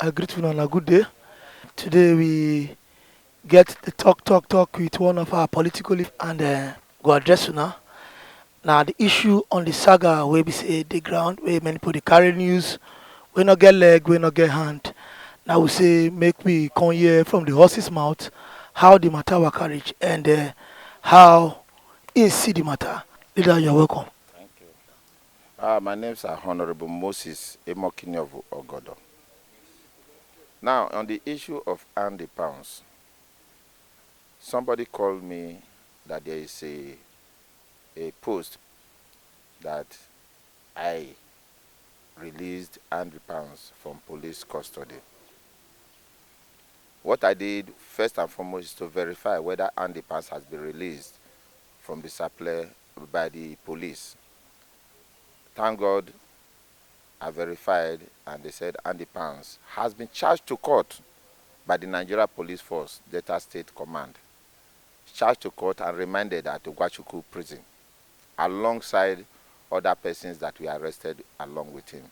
I greet you on a good day. Today we get the talk with one of our political leaders and go address you now. Now the issue on the saga where we say the ground where many people they carry news, we not get leg, we not get hand. Now we say make we come here from the horse's mouth how the matter was carried and how he see the matter. Leader, you're welcome. Thank you. My name is Honorable Moses Emokini of Ogodo. Now, on the issue of Andy Pounds, somebody called me that there is a post that I released Andy Pounds from police custody. What I did first and foremost is to verify whether Andy Pounds has been released from the supply by the police. Thank God I verified and they said Andy Pounds has been charged to court by the Nigeria Police Force, Delta State Command. Charged to court and remanded at Ogwachuku prison alongside other persons that were arrested along with him.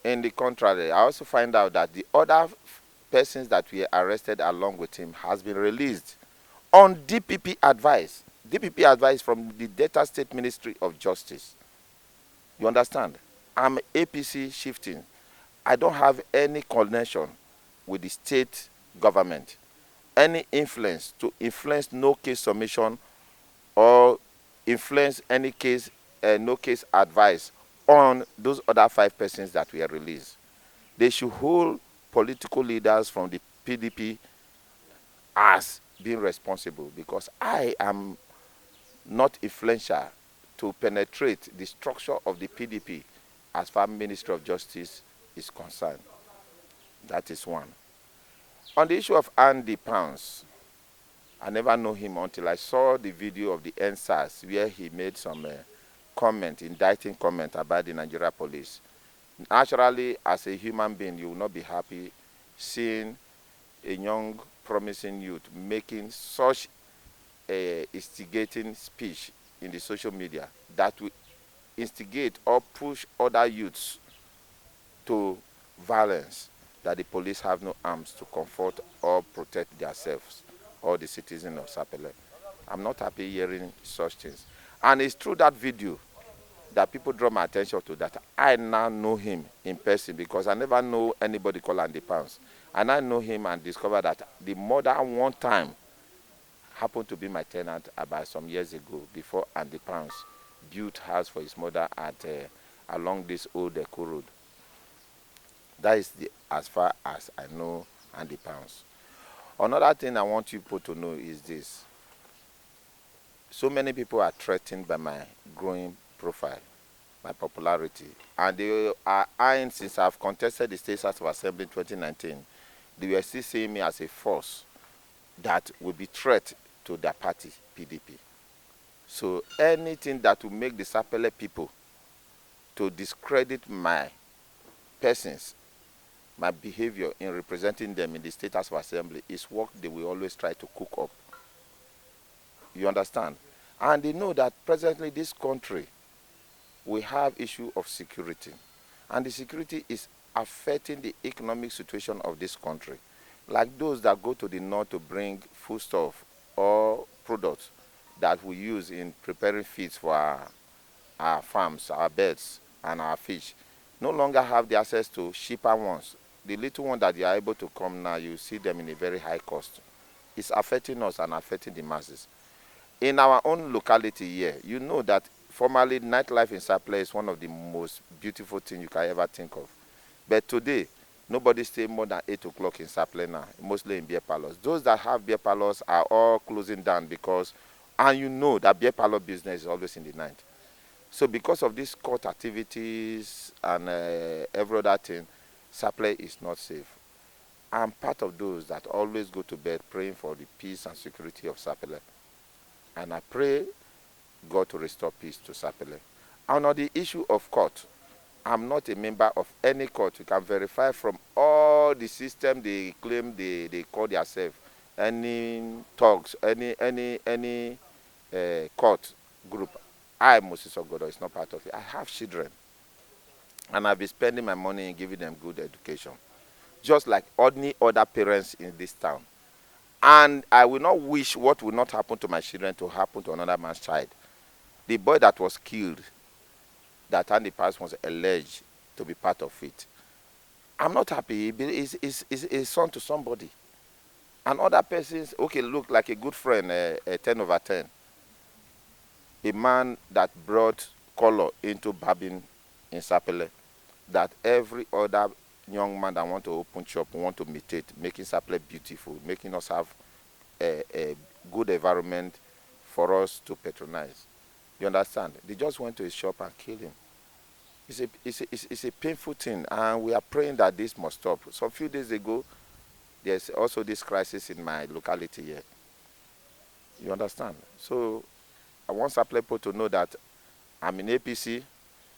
In the contrary, I also find out that the other persons that were arrested along with him has been released on DPP advice. DPP advice from the Delta State Ministry of Justice. You understand? I'm APC shifting. I don't have any connection with the state government, any influence to influence no case submission or influence any case, no case advice on those other 5 persons that were released. They should hold political leaders from the PDP as being responsible because I am not influential to penetrate the structure of the PDP as far as Ministry of Justice is concerned. That is one. On the issue of Andy Pounds, I never know him until I saw the video of the NSAS where he made some indicting comment about the Nigeria police. Naturally, as a human being, you will not be happy seeing a young, promising youth making such a instigating speech in the social media that will instigate or push other youths to violence, that the police have no arms to comfort or protect themselves or the citizens of Sapele. I'm not happy hearing such things. And it's through that video that people draw my attention to that. I now know him in person because I never know anybody called Andy Pounds. And I know him and discovered that the mother one time happened to be my tenant about some years ago before Andy Pounds built house for his mother at along this old Eco Road. That is as far as I know Andy Pounds. Another thing I want you people to know is this. So many people are threatened by my growing profile, my popularity. And they are eyeing, since I've contested the State House of Assembly in 2019, they were still seeing me as a force that will be threat to their party, PDP. So anything that will make the Sapele people to discredit my persons, my behavior in representing them in the State House of Assembly is what they will always try to cook up. You understand? And they know that presently this country, we have issue of security. And the security is affecting the economic situation of this country. Like those that go to the north to bring foodstuff or products that we use in preparing feeds for our farms, our birds, and our fish, no longer have the access to cheaper ones. The little one that you are able to come now, you see them in a very high cost. It's affecting us and affecting the masses. In our own locality here, you know that formerly nightlife in Sapele is one of the most beautiful things you can ever think of. But today, nobody stays more than 8 o'clock in Sapele now, mostly in beer parlors. Those that have beer parlors are all closing down because, and you know that beer parlor business is always in the night. So because of these court activities and every other thing, Sapele is not safe. I'm part of those that always go to bed praying for the peace and security of Sapele. And I pray God to restore peace to Sapele. And on the issue of court, I'm not a member of any court. You can verify from all the system they claim they call themselves. Any talks, any court group. I, Moses Ogodo, is not part of it. I have children. And I've been spending my money in giving them good education. just like ordinary other parents in this town. And I will not wish what will not happen to my children to happen to another man's child. The boy that was killed, that Andy Pass was alleged to be part of it. I'm not happy. He's a son to somebody. And other persons, okay, look like a good friend, a 10 over 10. A man that brought color into Babin in Sapele, that every other young man that want to open shop want to imitate, making Sapele beautiful, making us have a good environment for us to patronize. You understand? They just went to his shop and killed him. It's a painful thing, and we are praying that this must stop. So a few days ago, there's also this crisis in my locality here. You understand? So I want Saplepo to know that I'm in APC,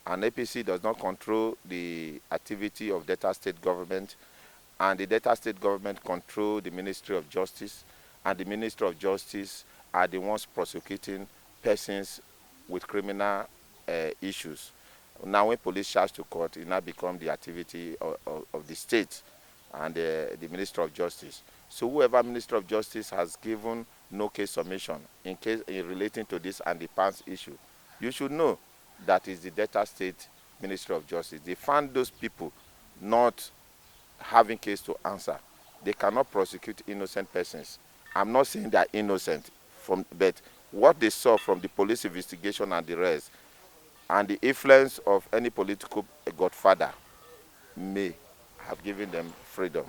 and APC does not control the activity of Delta State government, and the Delta State government control the Ministry of Justice, and the Ministry of Justice are the ones prosecuting persons with criminal issues. Now, when police charge to court, it now becomes the activity of the state and the Minister of Justice. So whoever Minister of Justice has given no case submission in case in relating to this and the past issue, you should know that is the Delta State Ministry of Justice. They found those people not having case to answer. They cannot prosecute innocent persons. I'm not saying they're innocent, but what they saw from the police investigation and the rest, and the influence of any political godfather may have given them freedom.